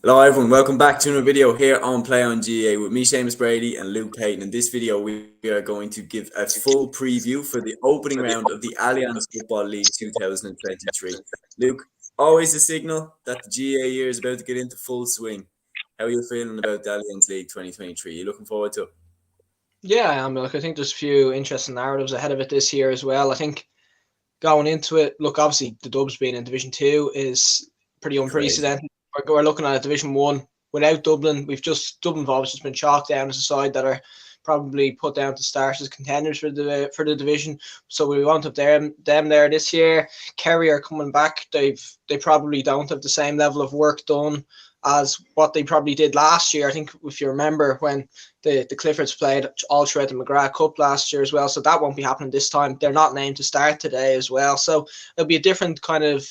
Hello everyone, welcome back to another video here on Play on GAA with me, Seamus Brady and Luke Peyton. In this video we are going to give a full preview for the opening round of the Allianz Football League 2023. Luke, always a signal that the GAA year is about to get into full swing. How are you feeling about the Allianz League 2023? Are you looking forward to it? Yeah, I am. I think there's a few interesting narratives ahead of it this year as well. I think going into it, obviously the Dubs being in Division 2 is pretty Crazy. unprecedented. We're looking at a Division 1 without Dublin. Dublin's obviously just been chalked down as a side that are probably put down to start as contenders for the division. So we won't have them there this year. Kerry are coming back. They probably don't have the same level of work done as what they probably did last year. I think if you remember when the Cliffords played all throughout the McGrath Cup last year as well, so that won't be happening this time. They're not named to start today as well, so it'll be a different kind of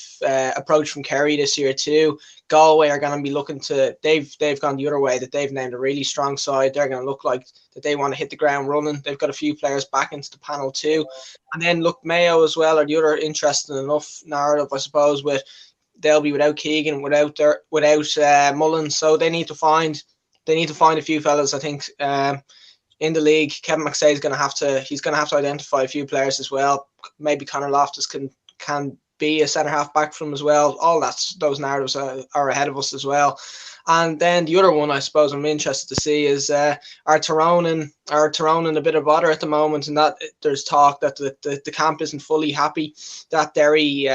approach from Kerry this year too. Galway are going to be looking to they've gone the other way, that they've named a really strong side. They're going to look like that they want to hit the ground running. They've got a few players back into the panel too, and then look, Mayo as well are the other interesting enough narrative, I suppose, with they'll be without Keegan, without Mullins, so they need to find a few fellas. I think in the league, Kevin McStay is going to have to identify a few players as well. Maybe Conor Loftus can be a centre half back from as well. Those narratives are ahead of us as well. And then the other one, I suppose, I'm interested to see is our Tyrone in a bit of bother at the moment, and that there's talk that the camp isn't fully happy. That Derry.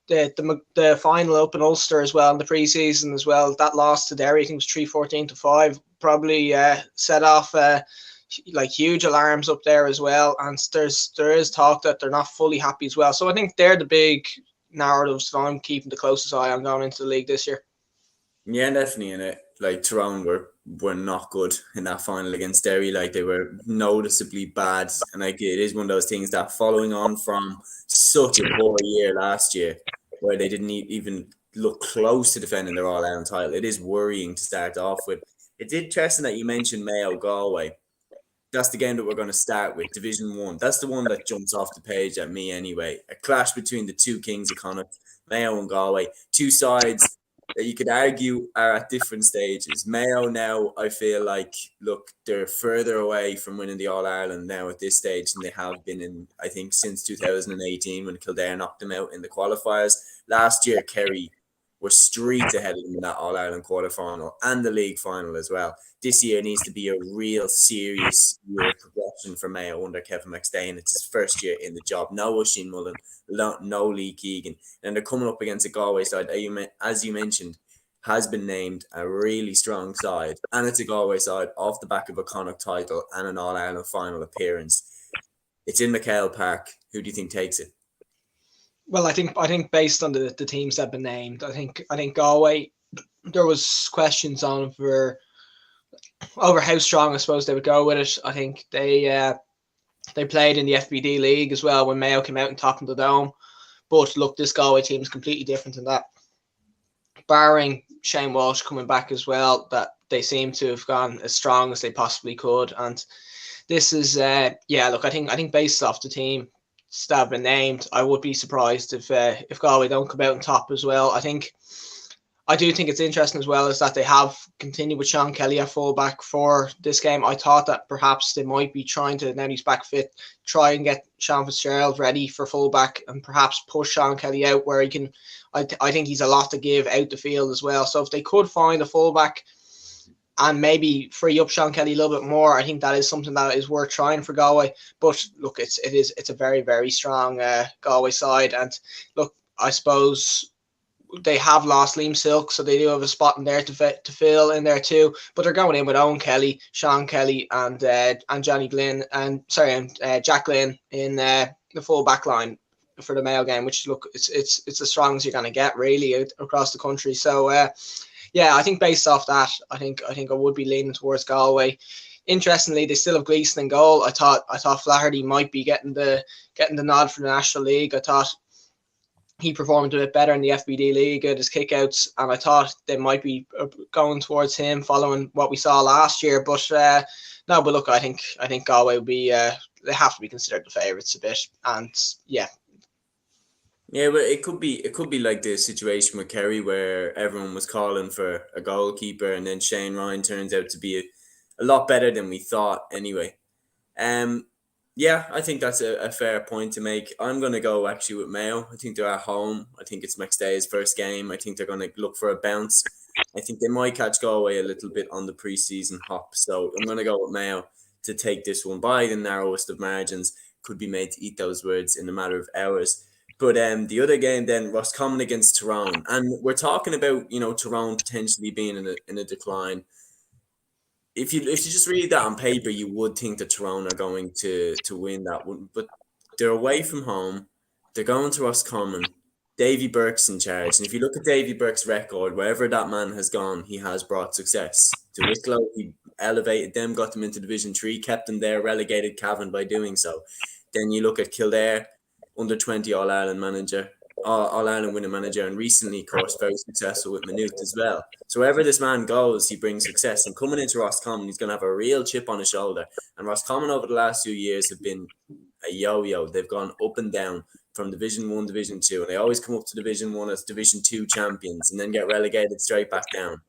The final up in Ulster as well in the pre-season as well, that loss to Derry, I think it was 3-14-5, probably set off huge alarms up there as well, and there is talk that they're not fully happy as well. So I think they're the big narratives that I'm keeping the closest eye on going into the league this year. Yeah, definitely in it. Like Tyrone were not good in that final against Derry. Like they were noticeably bad, and like it is one of those things that following on from such a poor year last year, where they didn't even look close to defending their All-Ireland title. It is worrying to start off with. It's interesting that you mentioned Mayo Galway. That's the game that we're going to start with, Division 1. That's the one that jumps off the page at me anyway. A clash between the two kings of Connacht, Mayo and Galway. Two sides that you could argue are at different stages. Mayo now, I feel like, look, they're further away from winning the All-Ireland now at this stage than they have been in, I think, since 2018 when Kildare knocked them out in the qualifiers. Last year, Kerry were streets ahead of them in that All-Ireland quarterfinal and the league final as well. This year needs to be a real serious year of progression for Mayo under Kevin McStay, and it's his first year in the job. No Oisin Mullen, no Lee Keegan. And they're coming up against a Galway side, as you mentioned, has been named a really strong side. And it's a Galway side off the back of a Connacht title and an All-Ireland final appearance. It's in McHale Park. Who do you think takes it? Well, I think based on the teams that have been named, I think Galway, there was questions on over how strong I suppose they would go with it. I think they played in the FBD League as well when Mayo came out and topped the Dome. But look, this Galway team is completely different in that, barring Shane Walsh coming back as well, that they seem to have gone as strong as they possibly could. And this is look, I think based off the team that have been named, I would be surprised if Galway don't come out on top as well. I do think it's interesting as well is that they have continued with Sean Kelly at fullback for this game. I thought that perhaps they might be trying to, now he's back fit, try and get Sean Fitzgerald ready for fullback and perhaps push Sean Kelly out where he can. I think he's a lot to give out the field as well. So if they could find a fullback and maybe free up Sean Kelly a little bit more, I think that is something that is worth trying for Galway. But look, it's a very, very strong Galway side. And look, I suppose they have lost Liam Silk, so they do have a spot in there to fill in there too. But they're going in with Owen Kelly, Sean Kelly, and Johnny Glynn, and Jack Glynn in the full back line for the Mayo game, which look, it's as strong as you're going to get really across the country. So I think based off that, I think I would be leaning towards Galway. Interestingly, they still have Gleeson in goal. I thought Flaherty might be getting the nod for the National League. I thought he performed a bit better in the FBD League at his kickouts, and I thought they might be going towards him following what we saw last year. But no, but look, I think Galway would be they have to be considered the favourites a bit, and yeah. Yeah, but it could be like the situation with Kerry where everyone was calling for a goalkeeper, and then Shane Ryan turns out to be a lot better than we thought. Anyway, um, yeah, I think that's a fair point to make. I'm gonna go actually with Mayo. I think they're at home. I think it's McStay's first game. I think they're gonna look for a bounce. I think they might catch Galway a little bit on the preseason hop. So I'm gonna go with Mayo to take this one by the narrowest of margins. Could be made to eat those words in a matter of hours. But the other game then, Roscommon against Tyrone, and we're talking about Tyrone potentially being in a decline. If you just read that on paper, you would think that Tyrone are going to win that one, but they're away from home. They're going to Roscommon. Davy Burke's in charge, and if you look at Davy Burke's record, wherever that man has gone, he has brought success. To Wicklow, he elevated them, got them into Division 3, kept them there, relegated Cavan by doing so. Then you look at Kildare, under 20 All Ireland manager, All Ireland winning manager, and recently, of course, very successful with Maynooth as well. So wherever this man goes, he brings success. And coming into Roscommon, he's going to have a real chip on his shoulder. And Roscommon over the last few years have been a yo-yo. They've gone up and down from Division 1, Division 2, and they always come up to Division 1 as Division 2 champions and then get relegated straight back down.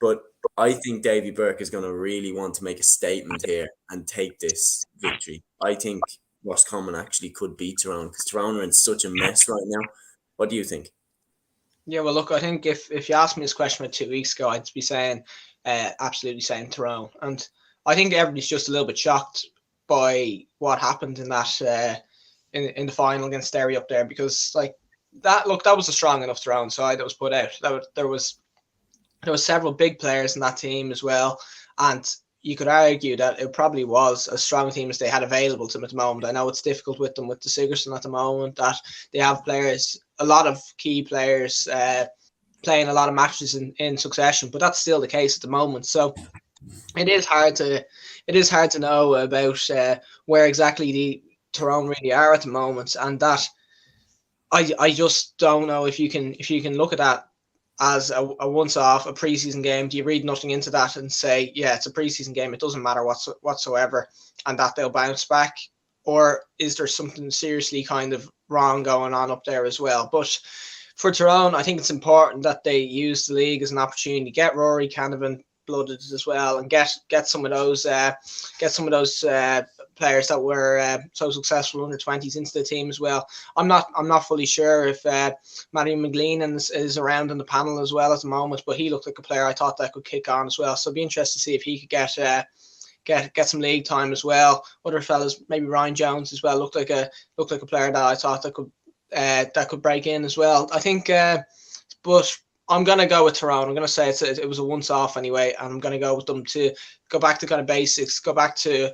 But I think Davy Burke is going to really want to make a statement here and take this victory. I think Roscommon actually could beat Tyrone because Tyrone are in such a mess right now. What do you think? Yeah, well, look, I think if you asked me this question 2 weeks ago, I'd be saying, absolutely saying Tyrone. And I think everybody's just a little bit shocked by what happened in that in the final against Derry up there, because like that was a strong enough Tyrone side that was put out. There was several big players in that team as well, and you could argue that it probably was as strong a team as they had available to them at the moment. I know it's difficult with them with the Sigerson at the moment, that they have players, a lot of key players playing a lot of matches in succession, but that's still the case at the moment. So it is hard to know about where exactly the Tyrone really are at the moment, and that I just don't know if you can look at that as a once-off, a preseason game. Do you read nothing into that and say, yeah, it's a preseason game, it doesn't matter whatsoever, and that they'll bounce back? Or is there something seriously kind of wrong going on up there as well? But for Tyrone, I think it's important that they use the league as an opportunity to get Rory Canavan blooded as well, and get some of those players that were so successful under 20s into the team as well. I'm not fully sure if Matty McLean is around in the panel as well at the moment, but he looked like a player I thought that could kick on as well. So it'd be interesting to see if he could get some league time as well. Other fellas, maybe Ryan Jones as well, looked like a player that I thought that could break in as well. I think, but I'm going to go with Tyrone. I'm going to say it was a once-off anyway, and I'm going to go with them to go back to kind of basics, go back to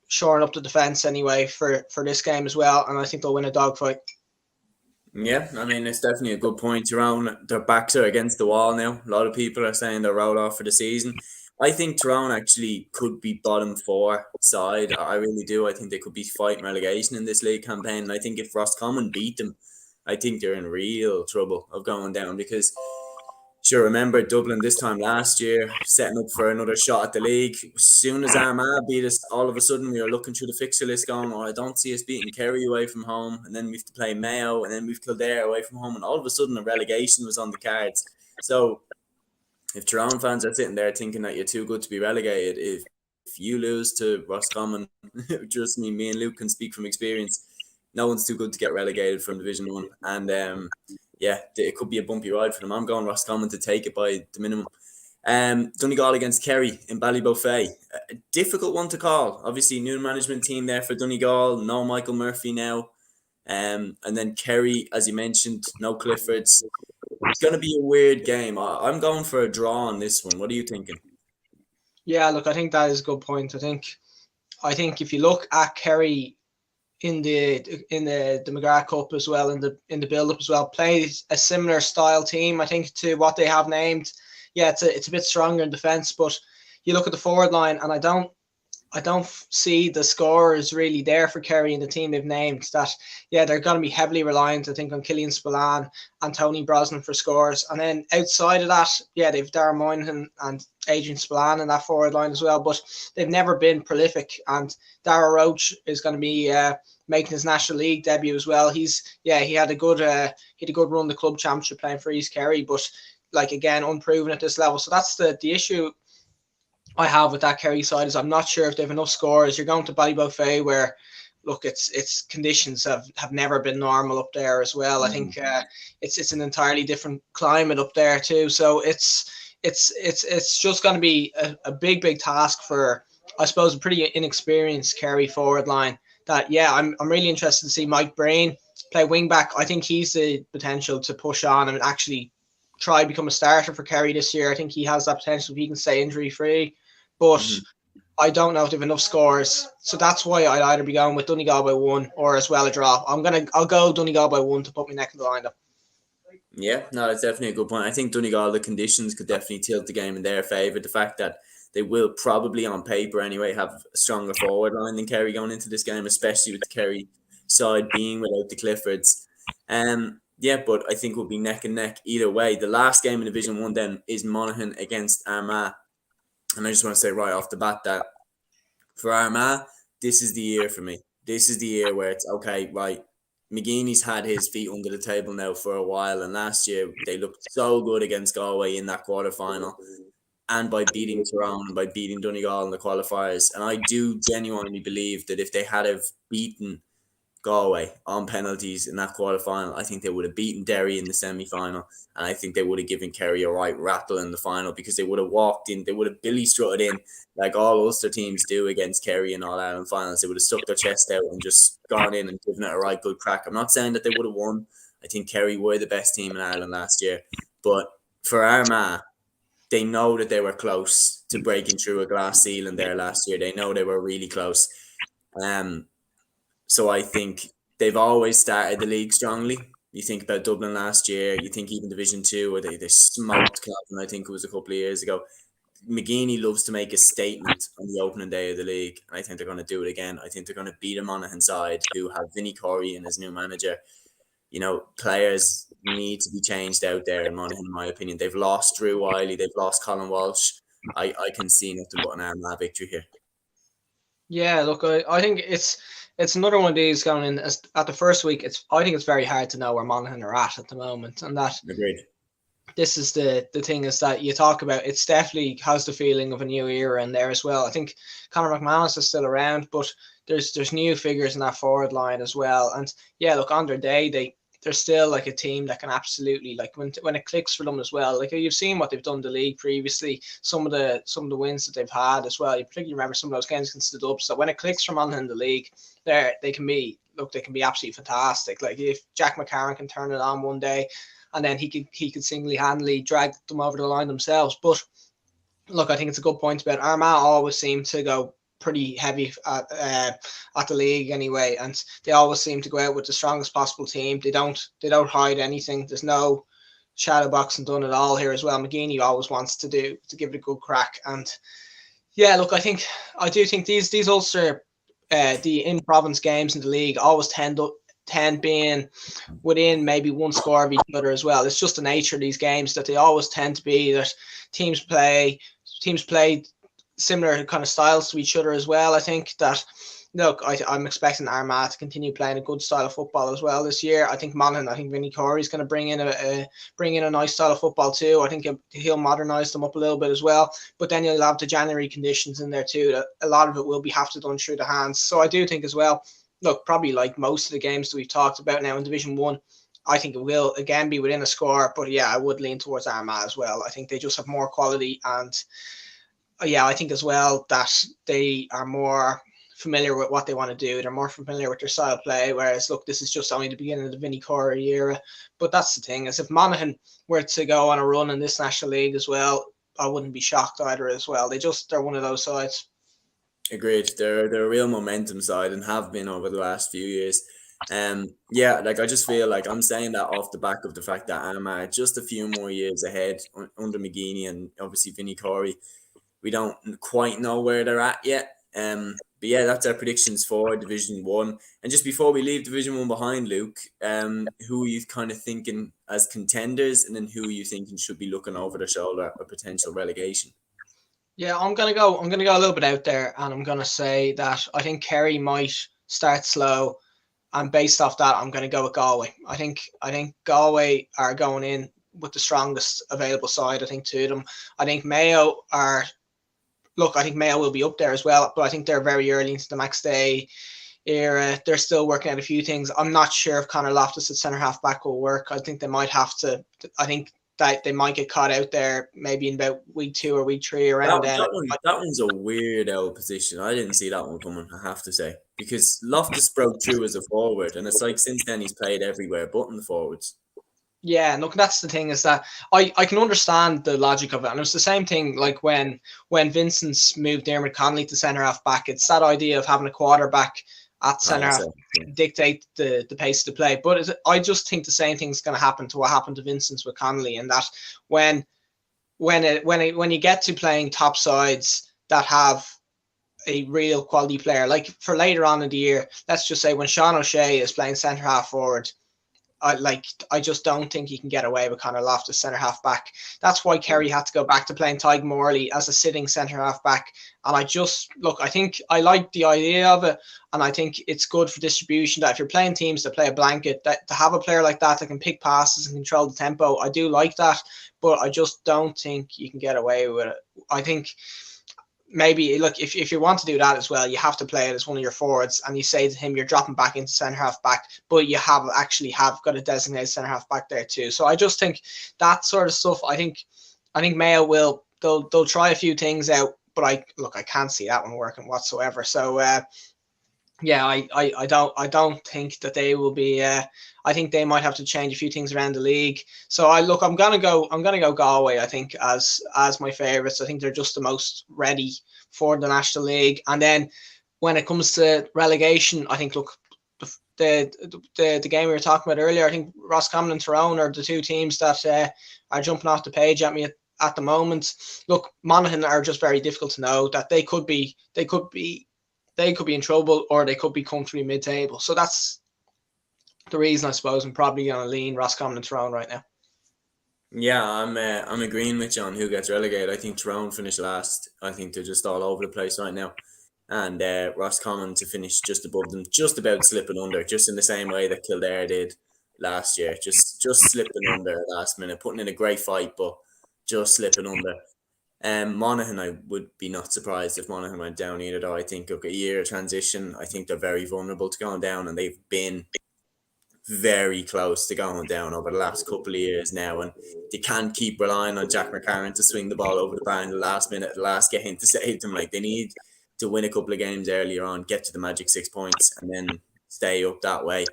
shoring up the defence anyway for this game as well, and I think they'll win a dogfight. Yeah, I mean, it's definitely a good point. Tyrone, their backs are against the wall now. A lot of people are saying they're rolled off for the season. I think Tyrone actually could be bottom 4 side. I really do. I think they could be fighting relegation in this league campaign. And I think if Roscommon beat them, I think they're in real trouble of going down, because sure, remember Dublin this time last year, setting up for another shot at the league. As soon as Armagh beat us, all of a sudden we were looking through the fixture list going, I don't see us beating Kerry away from home. And then we have to play Mayo, and then we've Kildare away from home. And all of a sudden a relegation was on the cards. So if Tyrone fans are sitting there thinking that you're too good to be relegated, if you lose to Roscommon, just me and Luke can speak from experience, no one's too good to get relegated from Division 1. And yeah, it could be a bumpy ride for them. I'm going Roscommon to take it by the minimum. Donegal against Kerry in Ballybofey. A difficult one to call. Obviously, new management team there for Donegal. No Michael Murphy now. And then Kerry, as you mentioned, no Cliffords. It's going to be a weird game. I'm going for a draw on this one. What are you thinking? Yeah, look, I think that is a good point. I think if you look at Kerry in the McGrath Cup as well, in the build up as well, plays a similar style team, I think, to what they have named. Yeah, it's a bit stronger in defence, but you look at the forward line, and I don't see the scores really there for Kerry and the team they've named. That they're going to be heavily reliant, I think, on Killian Spillane and Tony Brosnan for scores. And then outside of that, they've Darren Moynihan and Adrian Spillane in that forward line as well. But they've never been prolific. And Darragh Roach is going to be making his National League debut as well. He had a good run the club championship playing for East Kerry, but again, unproven at this level. So that's the issue I have with that Kerry side, is I'm not sure if they have enough scores. You're going to Ballyboufey where, look, its conditions have never been normal up there as well. I think it's an entirely different climate up there too. So it's just going to be a big task for, I suppose, a pretty inexperienced Kerry forward line. That I'm really interested to see Mike Breen play wing back. I think he's the potential to push on and actually try become a starter for Kerry this year. I think he has that potential if he can stay injury free. But I don't know if they have enough scores. So that's why I'd either be going with Donegal by 1 or as well a draw. I'll go Donegal by 1 to put me neck in the line up. Yeah, no, that's definitely a good point. I think Donegal, the conditions could definitely tilt the game in their favour. The fact that they will probably, on paper anyway, have a stronger forward line than Kerry going into this game, especially with the Kerry side being without the Cliffords. But I think we'll be neck and neck either way. The last game in Division 1 then is Monaghan against Armagh. And I just want to say right off the bat that for Armagh, this is the year for me. This is the year where it's, okay, right, McGeeney's had his feet under the table now for a while. And last year, they looked so good against Galway in that quarterfinal. And by beating Tyrone and by beating Donegal in the qualifiers. And I do genuinely believe that if they had have beaten Galway on penalties in that quarterfinal, I think they would have beaten Derry in the semi-final, and I think they would have given Kerry a right rattle in the final, because they would have walked in, they would have Billy strutted in like all Ulster teams do against Kerry in All-Ireland finals. They would have stuck their chest out and just gone in and given it a right good crack. I'm not saying that they would have won. I think Kerry were the best team in Ireland last year, but for Armagh, they know that they were close to breaking through a glass ceiling there last year. They know they were really close. So I think they've always started the league strongly. You think about Dublin last year, you think even Division 2 where they smoked Cavan, I think it was a couple of years ago. McGeeney loves to make a statement on the opening day of the league, and I think they're going to do it again. I think they're going to beat a Monaghan side who have Vinnie Corey and his new manager. Players need to be changed out there in Monaghan, in my opinion. They've lost Drew Wiley, they've lost Colin Walsh. I can see nothing but an Armagh victory here. Yeah, look, I think it's another one of these going in at the first week. I think it's very hard to know where Monaghan are at the moment, and that agreed. This is the thing is that you talk about. It's definitely has the feeling of a new era in there as well. I think Conor McManus is still around, but there's new figures in that forward line as well. And look, on their day they're still like a team that can absolutely, like, when it clicks for them as well. Like, you've seen what they've done in the league previously, some of the wins that they've had as well. You particularly remember some of those games against the Dubs. So when it clicks from on in the league, they can be absolutely fantastic. Like, if Jack McCarron can turn it on one day, and then he could single-handedly drag them over the line themselves. But look, I think it's a good point about Armagh always seem to go pretty heavy at the league anyway, and they always seem to go out with the strongest possible team. They don't hide anything. There's no shadow boxing done at all here as well. McGeeney always wants to give it a good crack. And look, I do think these Ulster the in-province games in the league always tend being within maybe one score of each other as well. It's just the nature of these games that they always tend to be that teams play similar kind of styles to each other as well. I think that, look, I'm expecting Armagh to continue playing a good style of football as well this year. I think Vinnie Corey is going to bring in a nice style of football too. I think he'll modernise them up a little bit as well. But then you'll have the January conditions in there too. That a lot of it will have to done through the hands. So I do think as well, look, probably like most of the games that we've talked about now in Division 1, I think it will again be within a score. But I would lean towards Armagh as well. I think they just have more quality, and I think as well that they are more familiar with what they want to do. They're more familiar with their style of play, whereas, look, this is just only the beginning of the Vinnie Corey era. But that's the thing, is if Monaghan were to go on a run in this National League as well, I wouldn't be shocked either as well. They're one of those sides. Agreed. They're a real momentum side and have been over the last few years. I just feel like I'm saying that off the back of the fact that Armagh just a few more years ahead under McGeeney and obviously Vinnie Corey. We don't quite know where they're at yet. But yeah, that's our predictions for Division 1. And just before we leave Division 1 behind, Luke, who are you kind of thinking as contenders, and then who are you thinking should be looking over their shoulder at potential relegation? Yeah, I'm gonna go a little bit out there, and I'm gonna say that I think Kerry might start slow, and based off that, I'm gonna go with Galway. I think Galway are going in with the strongest available side. I think two of them. I think Mayo are. Look, I think Mayo will be up there as well, but I think they're very early into the Max Day era. They're still working out a few things. I'm not sure if Conor Loftus at centre half back will work. I think they might have to. I think that they might get caught out there maybe in about week 2 or week 3 around then. That one's a weird out position. I didn't see that one coming, I have to say, because Loftus broke through as a forward, and it's like since then he's played everywhere but in the forwards. Yeah, look, that's the thing, is that I can understand the logic of it. And it was the same thing like when Vincent's moved Dermot Connolly to centre half back. It's that idea of having a quarterback at centre half dictate the pace of the play. But I just think the same thing's going to happen to what happened to Vincent's with Connolly, and that when you get to playing top sides that have a real quality player, like for later on in the year, let's just say when Sean O'Shea is playing centre half forward, I just don't think you can get away with Conor Loftus centre half back. That's why Kerry had to go back to playing Tadhg Morley as a sitting centre half back. And I think I like the idea of it, and I think it's good for distribution that if you're playing teams that play a blanket, that to have a player like that can pick passes and control the tempo, I do like that, but I just don't think you can get away with it. I think maybe, look, if you want to do that as well, you have to play it as one of your forwards, and you say to him you're dropping back into centre half back, but you have got a designated centre half back there too. So I just think that sort of stuff. I think Mayo they'll try a few things out, but I can't see that one working whatsoever. So yeah, I don't think that they will be. I think they might have to change a few things around the league. So I'm gonna go Galway, I think, as my favourites. I think they're just the most ready for the National League. And then when it comes to relegation, I think, look, the game we were talking about earlier, I think Roscommon and Tyrone are the two teams that are jumping off the page at me at the moment. Look, Monaghan are just very difficult to know. That they could be in trouble, or they could be comfortably mid-table. So that's the reason, I suppose, I'm probably going to lean Roscommon and Tyrone right now. Yeah, I'm agreeing with you on who gets relegated. I think Tyrone finished last. I think they're just all over the place right now. And Roscommon to finish just above them, just about slipping under, just in the same way that Kildare did last year. Just slipping under last minute, putting in a great fight, but just slipping under. Monaghan, I would be not surprised if Monaghan went down either, though. I think, look, a year of transition, I think they're very vulnerable to going down, and they've been very close to going down over the last couple of years now, and they can't keep relying on Jack McCarron to swing the ball over the bar in the last minute, the last game to save them. Like, they need to win a couple of games earlier on, get to the magic 6 points, and then stay up that way.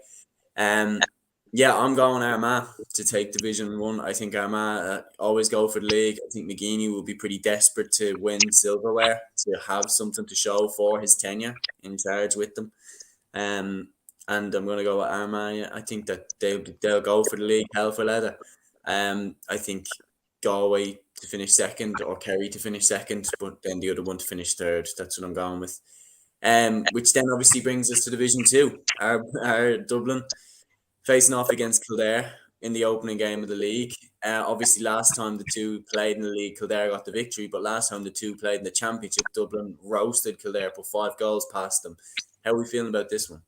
Yeah, I'm going Armagh to take Division 1. I think Armagh always go for the league. I think McGeaney will be pretty desperate to win silverware, to have something to show for his tenure in charge with them. And I'm going to go with Armagh. I think that they'll go for the league, hell for leather. I think Galway to finish second, or Kerry to finish second, but then the other one to finish third. That's what I'm going with. Which then obviously brings us to Division 2. Our Dublin facing off against Kildare in the opening game of the league. Obviously, last time the two played in the league, Kildare got the victory, but last time the two played in the championship, Dublin roasted Kildare, put 5 goals past them. How are we feeling about this one?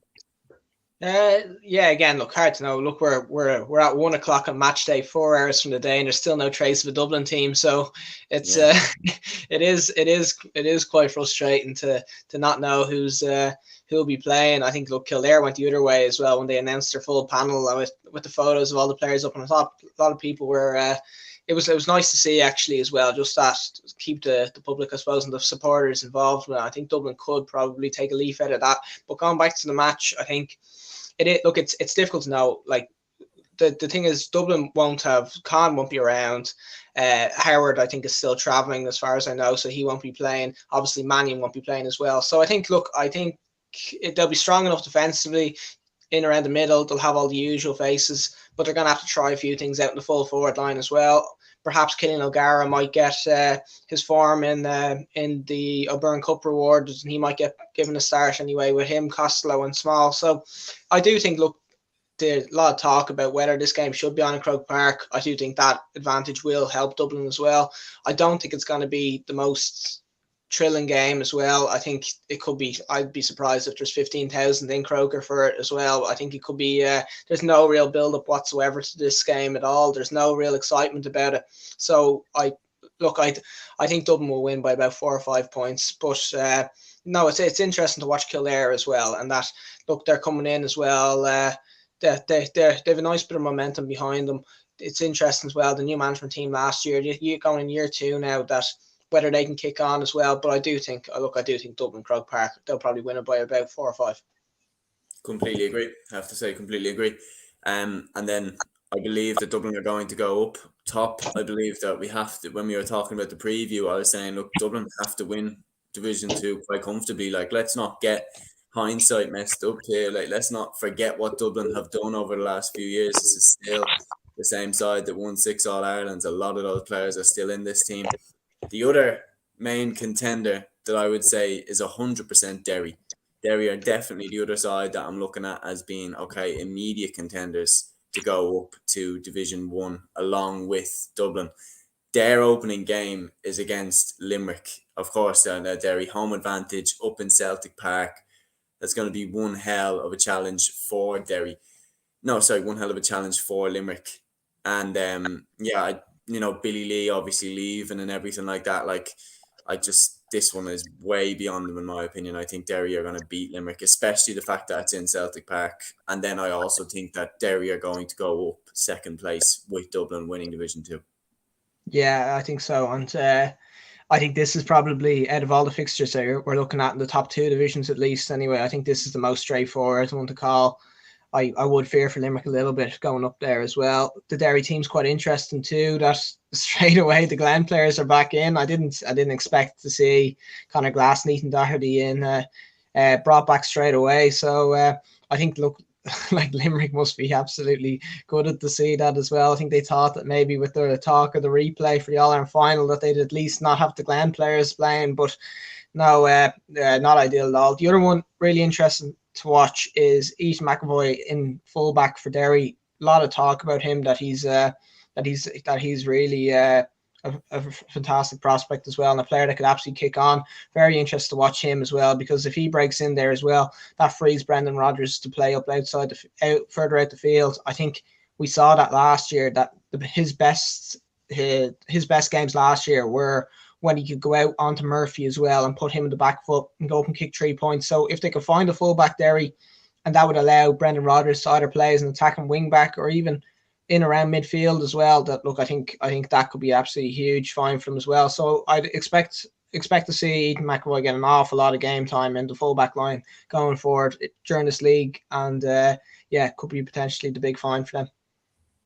Yeah, again, look, hard to know. Look, we're at 1 o'clock on match day, 4 hours from the day, and there's still no trace of a Dublin team. So it's it is quite frustrating to not know who'll be playing. I think, look, Kildare went the other way as well when they announced their full panel with the photos of all the players up on the top. A lot of people were. It was nice to see, actually, as well, just that keep the public, I suppose, and the supporters involved. I think Dublin could probably take a leaf out of that. But going back to the match, I think it's difficult to know. Like, the thing is, Dublin Khan won't be around. Howard, I think, is still travelling as far as I know, so he won't be playing. Obviously, Mannion won't be playing as well. So I think they'll be strong enough defensively in around the middle. They'll have all the usual faces, but they're going to have to try a few things out in the full forward line as well. perhaps Killian O'Gara might get his form in the O'Byrne Cup rewards, and he might get given a start anyway with him, Costello and Small. So I do think, look, there's a lot of talk about whether this game should be on in Croke Park. I do think that advantage will help Dublin as well. I don't think it's going to be the most thrilling game as well. I think it could be, I'd be surprised if there's 15,000 in Croker for it as well. I think it could be, there's no real build-up whatsoever to this game at all. There's no real excitement about it. So I think Dublin will win by about 4 or 5 points. But no, it's interesting to watch Kildare as well. And that, look, they're coming in as well. They have a nice bit of momentum behind them. It's interesting as well. The new management team last year, you going in year 2 now, that whether they can kick on as well. But I do think Dublin Croke Park, they'll probably win it by about 4 or 5. Completely agree. I have to say, completely agree. And then I believe that Dublin are going to go up top. I believe that we have to, when we were talking about the preview, I was saying, look, Dublin have to win Division 2 quite comfortably. Like, let's not get hindsight messed up here. Like, let's not forget what Dublin have done over the last few years. This is still the same side that won 6 All-Irelands. A lot of those players are still in this team. The other main contender that I would say is 100% Derry. Derry are definitely the other side that I'm looking at as being, okay, immediate contenders to go up to Division 1 along with Dublin. Their opening game is against Limerick. Of course, Derry home advantage up in Celtic Park. That's going to be one hell of a challenge for Derry. One hell of a challenge for Limerick. And Billy Lee obviously leaving and everything like that. Like, this one is way beyond them in my opinion. I think Derry are going to beat Limerick, especially the fact that it's in Celtic Park. And then I also think that Derry are going to go up second place with Dublin winning Division 2. Yeah, I think so. And I think this is probably, out of all the fixtures that we're looking at in the top 2 divisions at least anyway, I think this is the most straightforward one to call. I would fear for Limerick a little bit going up there as well. The Derry team's quite interesting too. That straight away the Glen players are back in. I didn't expect to see Conor Glassneat and Doherty in brought back straight away. So I think, look, like Limerick must be absolutely gutted to see that as well. I think they thought that maybe with the talk of the replay for the All-Ireland final that they'd at least not have the Glen players playing, but no, not ideal at all. The other one really interesting to watch is Ethan McAvoy in fullback for Derry. A lot of talk about him, that he's really a fantastic prospect as well, and a player that could absolutely kick on. Very interested to watch him as well, because if he breaks in there as well, that frees Brendan Rodgers to play up outside further out the field. I think we saw that last year, that his best games last year were when he could go out onto Murphy as well and put him in the back foot and go up and kick 3 points. So if they could find a fullback Derry, and that would allow Brendan Rodgers to either play as an attacking wing back or even in around midfield as well, that, look, I think that could be absolutely huge find for them as well. So I'd expect to see Ethan McAvoy get an awful lot of game time in the fullback line going forward during this league, and could be potentially the big find for them.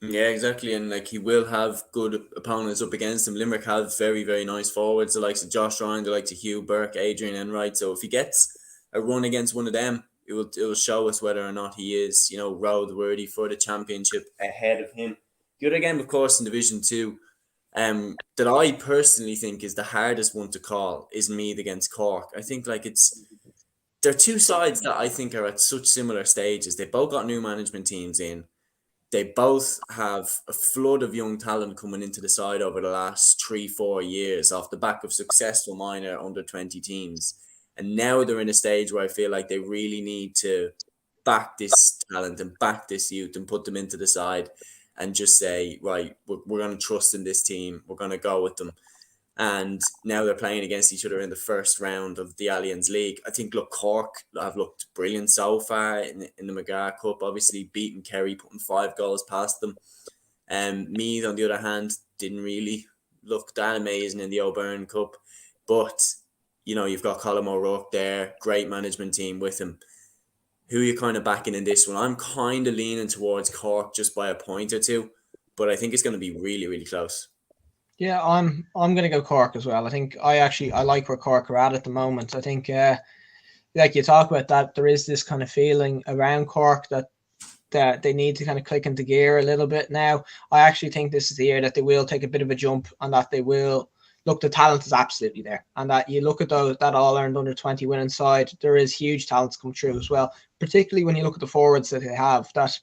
Yeah, exactly. And like, he will have good opponents up against him. Limerick have very, very nice forwards, the likes of Josh Ryan, the likes of Hugh Burke, Adrian Enright. So if he gets a run against one of them, it will show us whether or not he is, road worthy for the championship ahead of him. The other game, of course, in Division 2, that I personally think is the hardest one to call is Meath against Cork. I think they're two sides that I think are at such similar stages. They both got new management teams in. They both have a flood of young talent coming into the side over the last 3-4 years off the back of successful minor under-20 teams. And now they're in a stage where I feel like they really need to back this talent and back this youth and put them into the side and just say, right, we're going to trust in this team. We're going to go with them. And now they're playing against each other in the first round of the Allianz League. I think, look, Cork have looked brilliant so far in the McGrath Cup, obviously beating Kerry, putting 5 goals past them. Meath, on the other hand, didn't really look that amazing in the O'Byrne Cup. But, you've got Colin O'Rourke there, great management team with him. Who are you kind of backing in this one? I'm kind of leaning towards Cork just by a point or two, but I think it's going to be really, really close. Yeah, I'm going to go Cork as well. I think I like where Cork are at the moment. I think, like you talk about that, there is this kind of feeling around Cork that that they need to kind of click into gear a little bit now. I actually think this is the year that they will take a bit of a jump, and that they will look, the talent is absolutely there. And that you look at that All-Ireland under-20 winning side, there is huge talents come through as well, particularly when you look at the forwards that they have. That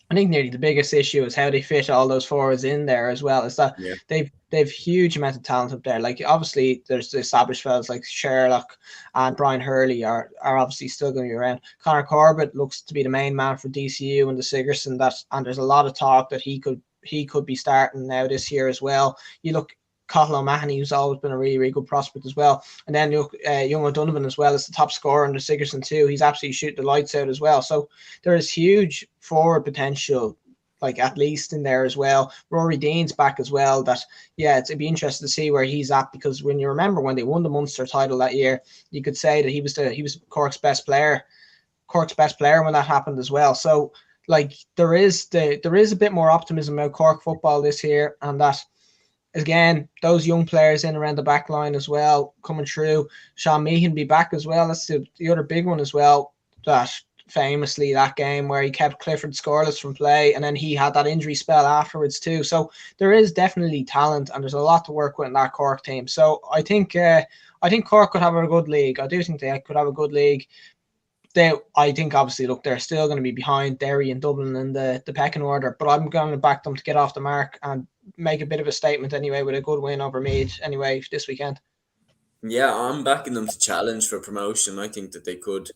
I think nearly the biggest issue is how they fit all those forwards in there as well. Is that they've huge amount of talent up there. Like obviously there's the established fellas like Sherlock and Brian Hurley are obviously still going to be around. Connor Corbett looks to be the main man for DCU and the Sigerson. And there's a lot of talk that he could be starting now this year as well. You look Cathal O'Mahony, who's always been a really, really good prospect as well. And then young O'Donovan as well as the top scorer under Sigerson too. He's absolutely shooting the lights out as well. So there is huge forward potential, like at least in there as well. Rory Dean's back as well. It'd be interesting to see where he's at, because when you remember when they won the Munster title that year, you could say that he was Cork's best player when that happened as well. So like there is a bit more optimism about Cork football this year, and that again, those young players in around the back line as well coming through. Sean Meehan be back as well. That's the other big one as well. That famously that game where he kept Clifford scoreless from play, and then he had that injury spell afterwards too. So there is definitely talent, and there's a lot to work with in that Cork team. So I think Cork could have a good league. I do think they could have a good league. I think obviously, look, they're still going to be behind Derry and Dublin in the pecking order, but I'm going to back them to get off the mark and make a bit of a statement anyway with a good win over Meath anyway this weekend. Yeah, I'm backing them to challenge for promotion. I think that they could,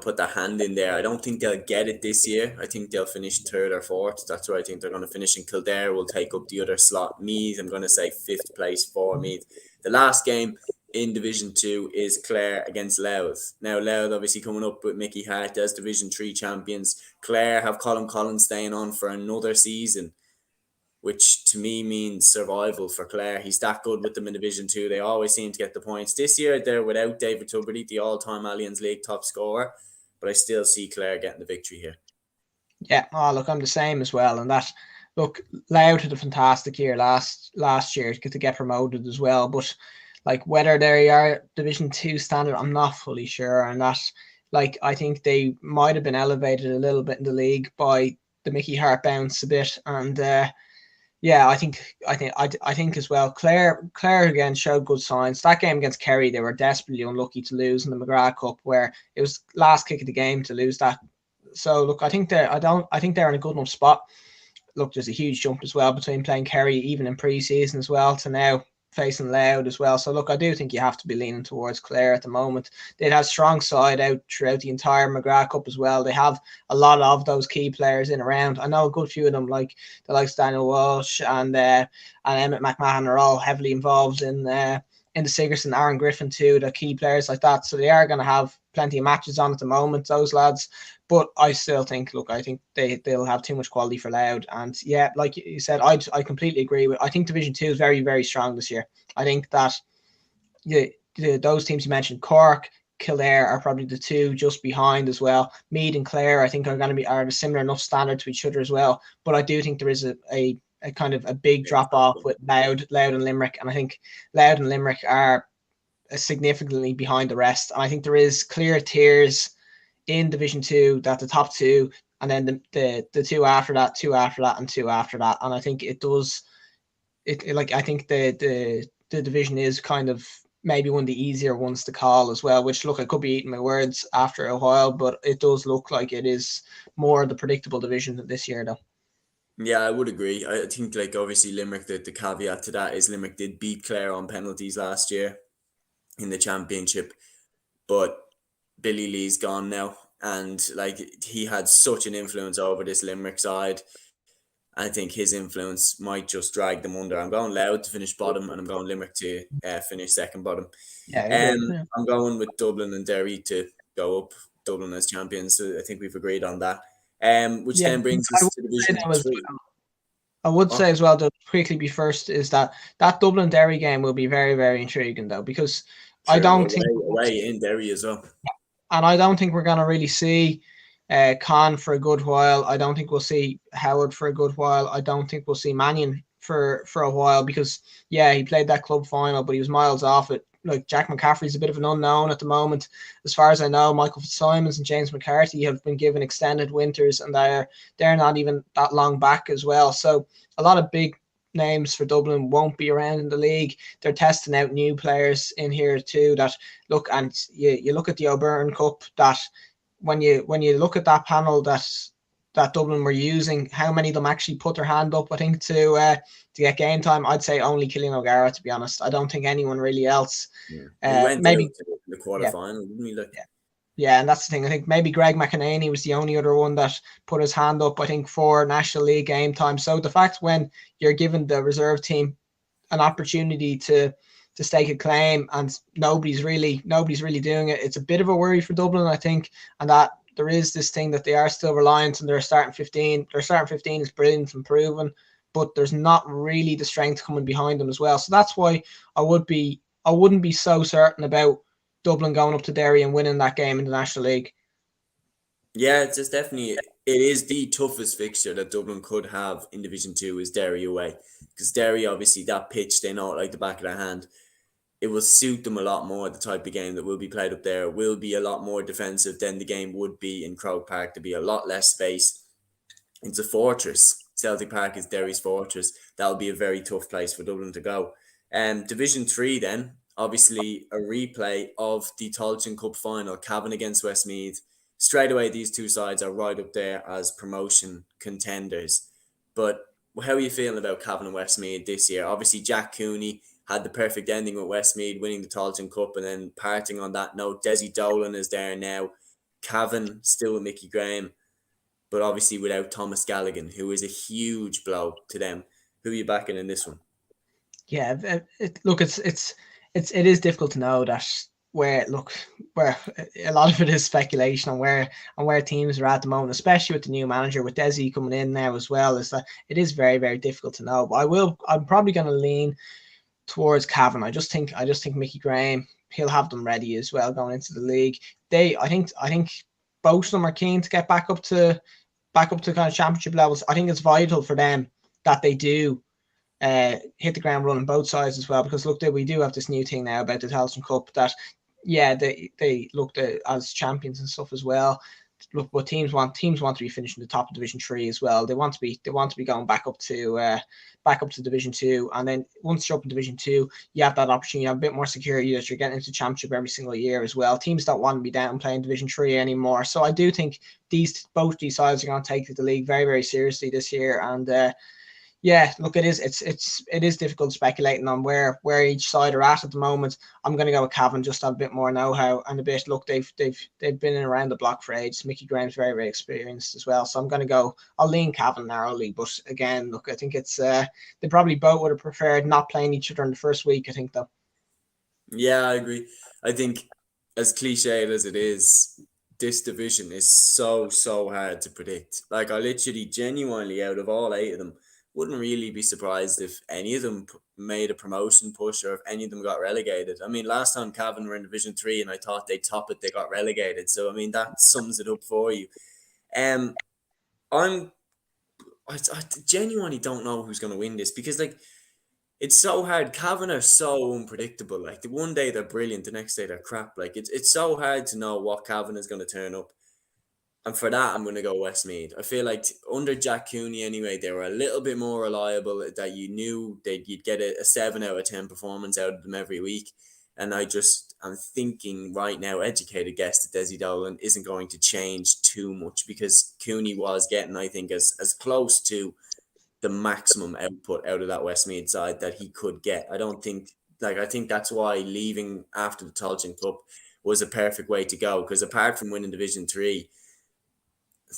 put their hand in there. I don't think they'll get it this year. I think they'll finish third or fourth. That's where I think they're going to finish, and Kildare will take up the other slot. Meath, I'm going to say 5th place for Meath. The last game in Division 2 is Clare against Louth. Now, Louth obviously coming up with Mickey Hart as Division 3 champions. Clare have Colin Collins staying on for another season, which to me means survival for Clare. He's that good with them in Division 2. They always seem to get the points. This year, they're without David Tubridy, the all-time Allianz League top scorer, but I still see Clare getting the victory here. Yeah, look, I'm the same as well. And look, Louth had a fantastic year last year to get promoted as well, but like whether they are Division 2 standard, I'm not fully sure. And I think they might have been elevated a little bit in the league by the Mickey Hart bounce a bit. And I think as well, Clare again showed good signs. That game against Kerry, they were desperately unlucky to lose in the McGrath Cup, where it was last kick of the game to lose that. So look, I think they're in a good enough spot. Look, there's a huge jump as well between playing Kerry even in pre-season as well to now facing Louth as well. So look, I do think you have to be leaning towards Clare at the moment. They'd have strong side out throughout the entire McGrath Cup as well. They have a lot of those key players in around. I know a good few of them, like the likes Daniel Walsh and Emmett McMahon, are all heavily involved in the Sigerson, Aaron Griffin too, the key players like that. So they are going to have plenty of matches on at the moment, those lads. But I still think, look, I think they'll have too much quality for Louth. And yeah, like you said, I completely agree with. I think Division 2 is very, very strong this year. I think that those teams you mentioned, Cork, Kildare, are probably the two just behind as well. Meath and Clare, I think, are a similar enough standard to each other as well. But I do think there is a kind of a big drop off with Louth and Limerick, and I think Louth and Limerick are significantly behind the rest. And I think there is clear tiers in Division 2, that the top two, and then the two after that, and two after that. And I think it does. I think the division is kind of maybe one of the easier ones to call as well. Which, look, I could be eating my words after a while, but it does look like it is more the predictable division this year, though. Yeah, I would agree. I think, like, obviously Limerick, the caveat to that is Limerick did beat Clare on penalties last year in the championship, but Billy Lee's gone now, and like he had such an influence over this Limerick side. I think his influence might just drag them under. I'm going Louth to finish bottom, and I'm going Limerick to finish second bottom. I'm going with Dublin and Derry to go up. Dublin as champions, so I think we've agreed on that. Which then brings us to Division 3. I would say as well, to quickly be first, is that Dublin Derry game will be very, very intriguing though, because I don't think away in Derry as well. And I don't think we're going to really see Con for a good while. I don't think we'll see Howard for a good while. I don't think we'll see Mannion for a while, because, yeah, he played that club final, but he was miles off it like Jack McCaffrey's a bit of an unknown at the moment. As far as I know, Michael Fitzsimons and James McCarthy have been given extended winters, and they're not even that long back as well. So a lot of big names for Dublin won't be around in the league. They're testing out new players in here too. That look, and you look at the O'Byrne Cup. That when you look at that panel that Dublin were using, how many of them actually put their hand up? I think to get game time, I'd say only Killian O'Gara. To be honest, I don't think anyone really else. Yeah. He went maybe out to the quarterfinal, didn't he? Like, yeah, and that's the thing. I think maybe Greg McEnany was the only other one that put his hand up, I think, for National League game time. So the fact when you're given the reserve team an opportunity to stake a claim and nobody's really doing it, it's a bit of a worry for Dublin, I think, and that there is this thing that they are still reliant on their starting 15. Their starting 15 is brilliant and proven, but there's not really the strength coming behind them as well. So that's why I wouldn't be so certain about Dublin going up to Derry and winning that game in the National League. yeah, it's just definitely, it is the toughest fixture that Dublin could have in Division 2 is Derry away. Because Derry, obviously, that pitch, they know it like the back of their hand. It will suit them a lot more, the type of game that will be played up there. It will be a lot more defensive than the game would be in Croke Park. There'll be a lot less space. It's a fortress. Celtic Park is Derry's fortress. That'll be a very tough place for Dublin to go. Division 3 then, obviously a replay of the Tailteann Cup final, Cavan against Westmeath. Straight away, these two sides are right up there as promotion contenders. But how are you feeling about Cavan and Westmeath this year? Obviously, Jack Cooney had the perfect ending with Westmeath winning the Tailteann Cup and then parting on that note. Desi Dolan is there now. Cavan still with Mickey Graham, but obviously without Thomas Galligan, who is a huge blow to them. Who are you backing in this one? Yeah, it is difficult to know that where a lot of it is speculation on where teams are at the moment, especially with the new manager with Desi coming in now as well. Is that it is very, very difficult to know. But I'm probably going to lean towards Cavan. I just think Mickey Graham, he'll have them ready as well going into the league. I think both of them are keen to get back up to kind of championship levels. I think it's vital for them that they do hit the ground running both sides as well, because look, we do have this new thing now about the Tailteann Cup that they looked as champions and stuff as well. Look, but teams want to be finishing the top of Division 3 as well. They want to be going back up to Division 2, and then once you're up in Division 2, you have that opportunity, you have a bit more security that you're getting into championship every single year as well. Teams don't want to be down playing Division 3 anymore. So I do think both these sides are going to take the league very, very seriously this year, and yeah, look, it is difficult speculating on where each side are at the moment. I'm going to go with Cavan, just have a bit more know-how and a bit. Look, they've been in around the block for ages. Mickey Graham's very, very experienced as well, so I'm going to go. I'll lean Cavan narrowly, but again, look, I think it's they probably both would have preferred not playing each other in the first week. I think though. Yeah, I agree. I think as cliched as it is, this division is so hard to predict. Like I literally, genuinely, out of all 8 of them, wouldn't really be surprised if any of them made a promotion push or if any of them got relegated. I mean, last time Cavan were in Division 3 and I thought they'd top it, they got relegated. So, I mean, that sums it up for you. I genuinely don't know who's going to win this because, like, it's so hard. Cavan are so unpredictable. Like, the one day they're brilliant, the next day they're crap. Like, it's so hard to know what Cavan is going to turn up. And for that, I'm going to go Westmeath. I feel like under Jack Cooney anyway, they were a little bit more reliable, that you knew you'd get a 7 out of 10 performance out of them every week. And I'm thinking right now, educated guess that Desi Dolan isn't going to change too much because Cooney was getting, I think, as close to the maximum output out of that Westmeath side that he could get. I think that's why leaving after the Tailteann Cup was a perfect way to go, because apart from winning Division 3,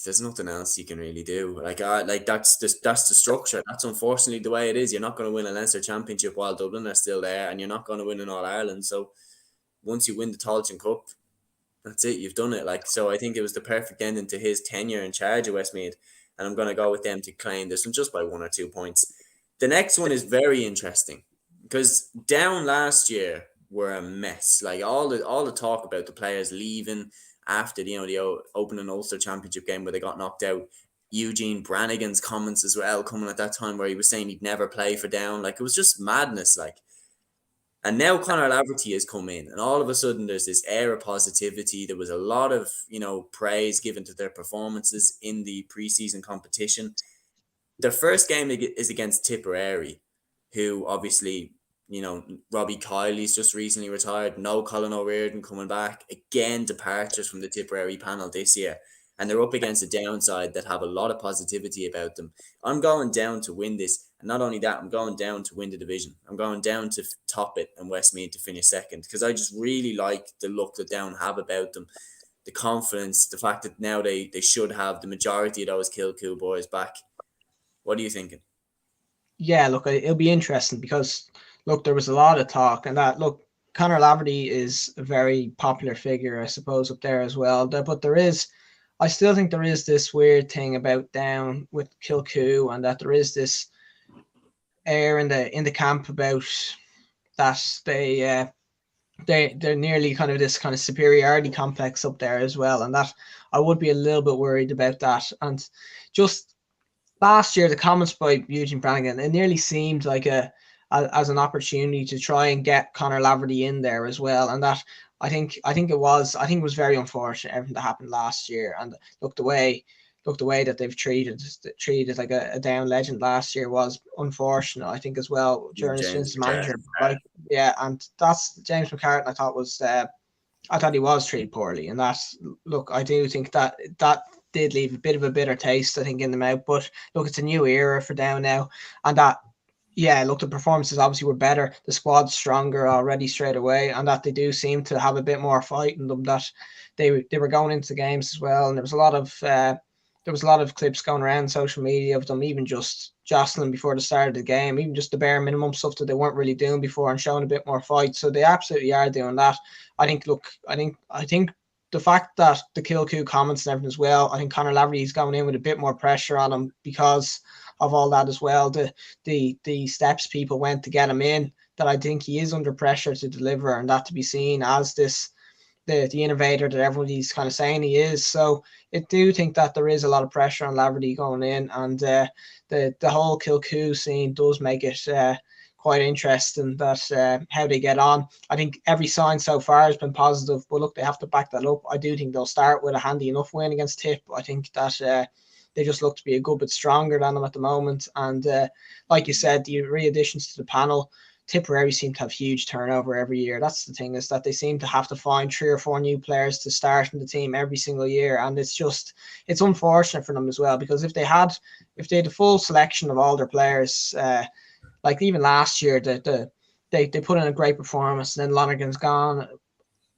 there's nothing else you can really do. That's the structure. That's unfortunately the way it is. You're not going to win a Leinster Championship while Dublin are still there, and you're not going to win an All Ireland. So once you win the Tailteann Cup, that's it. You've done it. So I think it was the perfect ending to his tenure in charge of Westmeath, and I'm going to go with them to claim this one just by 1 or 2 points. The next one is very interesting because Down last year were a mess. Like all the talk about the players leaving after the opening Ulster Championship game where they got knocked out. Eugene Brannigan's comments as well coming at that time where he was saying he'd never play for Down. Like, it was just madness. Like, And now Conor Laverty has come in, and all of a sudden there's this air of positivity. There was a lot of, praise given to their performances in the preseason competition. Their first game is against Tipperary, who obviously, Robbie Kiley's just recently retired. No Colin O'Riordan coming back. Again, departures from the Tipperary panel this year. And they're up against a downside that have a lot of positivity about them. I'm going down to win this. And not only that, I'm going down to win the division. I'm going down to top it and Westmeath to finish second. Because I just really like the look that Down have about them. The confidence, the fact that now they should have the majority of those Kilcoo boys back. What are you thinking? Yeah, look, it'll be interesting because, look, there was a lot of talk and that, look, Conor Laverty is a very popular figure, I suppose, up there as well. But I still think there is this weird thing about Down with Kilcoo, and that there is this air in the camp about that they're nearly kind of this kind of superiority complex up there as well, and that I would be a little bit worried about that. And just last year, the comments by Eugene Brannigan, it nearly seemed like as an opportunity to try and get Conor Laverty in there as well, and that I think it was very unfortunate everything that happened last year. And look, the way that they've treated like a Down legend last year was unfortunate, I think, as well, during his manager. Like, yeah, and that's James McCartan. I thought he was treated poorly, and that's, look, I do think that did leave a bit of a bitter taste, I think, in the mouth. But look, it's a new era for Down now, and that, yeah, look, the performances obviously were better. The squad's stronger already straight away, and that they do seem to have a bit more fight in them. That they were going into the games as well, and there was a lot of clips going around social media of them even just jostling before the start of the game, even just the bare minimum stuff that they weren't really doing before, and showing a bit more fight. So they absolutely are doing that. I think the fact that the Kilcoo comments and everything as well, I think Conor Laverty is going in with a bit more pressure on him because of all that as well. The steps people went to get him in, that I think he is under pressure to deliver, and that to be seen as the innovator that everybody's kind of saying he is. So I do think that there is a lot of pressure on Laverty going in, and the whole Kilcoo scene does make it quite interesting that how they get on. I think every sign so far has been positive, but look, they have to back that up. I do think they'll start with a handy enough win against Tip. I think that they just look to be a good bit stronger than them at the moment. And like you said, the re-additions to the panel, Tipperary seem to have huge turnover every year. That's the thing, is that they seem to have to find 3 or 4 new players to start in the team every single year, and it's unfortunate for them as well, because if they had a full selection of all their players, like even last year, they put in a great performance, and then Lonergan's gone.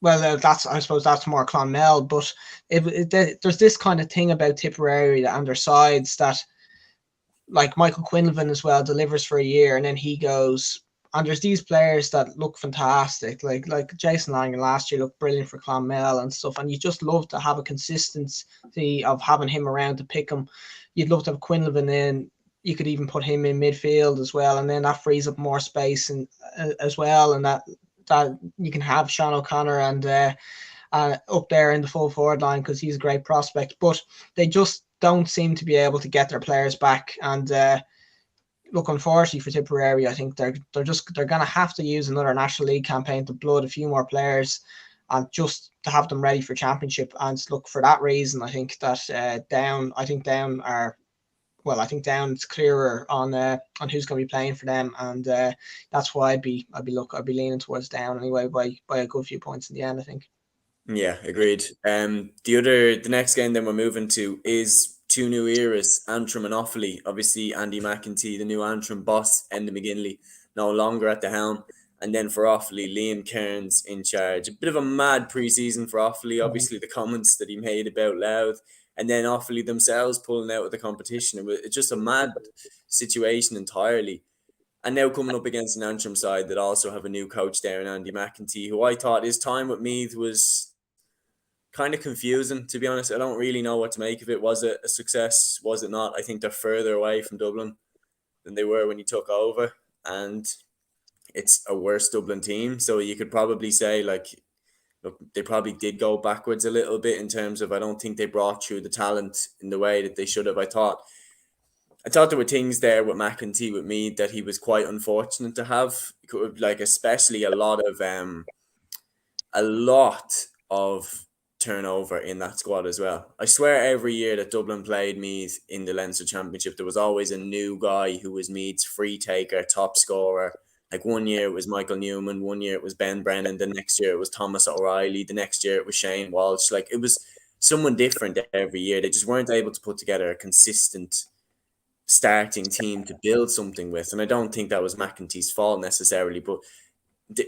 Well, I suppose that's more Clonmel, but there's this kind of thing about Tipperary and their sides that, like Michael Quinlivan as well, delivers for a year and then he goes. And there's these players that look fantastic, like Jason Langan last year looked brilliant for Clonmel and stuff. And you just love to have a consistency of having him around to pick him. You'd love to have Quinlivan in. You could even put him in midfield as well, and then that frees up more space and as well, and that you can have Sean O'Connor and up there in the full forward line, because he's a great prospect. But they just don't seem to be able to get their players back, and look, unfortunately for Tipperary, I think they're going to have to use another National League campaign to blood a few more players, and just to have them ready for Championship. And look, for that reason, I think that Down it's clearer on who's going to be playing for them, and that's why I'd be leaning towards Down anyway by a good few points in the end, I think. Yeah, agreed. The next game then we're moving to is 2 new eras, Antrim and Offaly. Obviously, Andy McEntee, the new Antrim boss, Enda McGinley, no longer at the helm. And then for Offaly, Liam Kearns in charge. A bit of a mad pre-season for Offaly. Obviously, the comments that he made about Louth, and then Offaly themselves pulling out of the competition. It's just a mad situation entirely. And now coming up against an Antrim side that also have a new coach there in Andy McEntee, who I thought his time with Meath was kind of confusing, to be honest. I don't really know what to make of it. Was it a success? Was it not? I think they're further away from Dublin than they were when he took over. And it's a worse Dublin team. So you could probably say, look, they probably did go backwards a little bit in terms of, I don't think they brought through the talent in the way that they should have. I thought I thought there were things there with McEntee with me that he was quite unfortunate to have, like especially a lot of turnover in that squad as well. I swear every year that Dublin played Meath in the Leinster Championship, there was always a new guy who was Meath's free taker, top scorer. Like one year it was Michael Newman, one year it was Ben Brennan, the next year it was Thomas O'Reilly, the next year it was Shane Walsh. Like it was someone different every year. They just weren't able to put together a consistent starting team to build something with. And I don't think that was McEntee's fault necessarily, but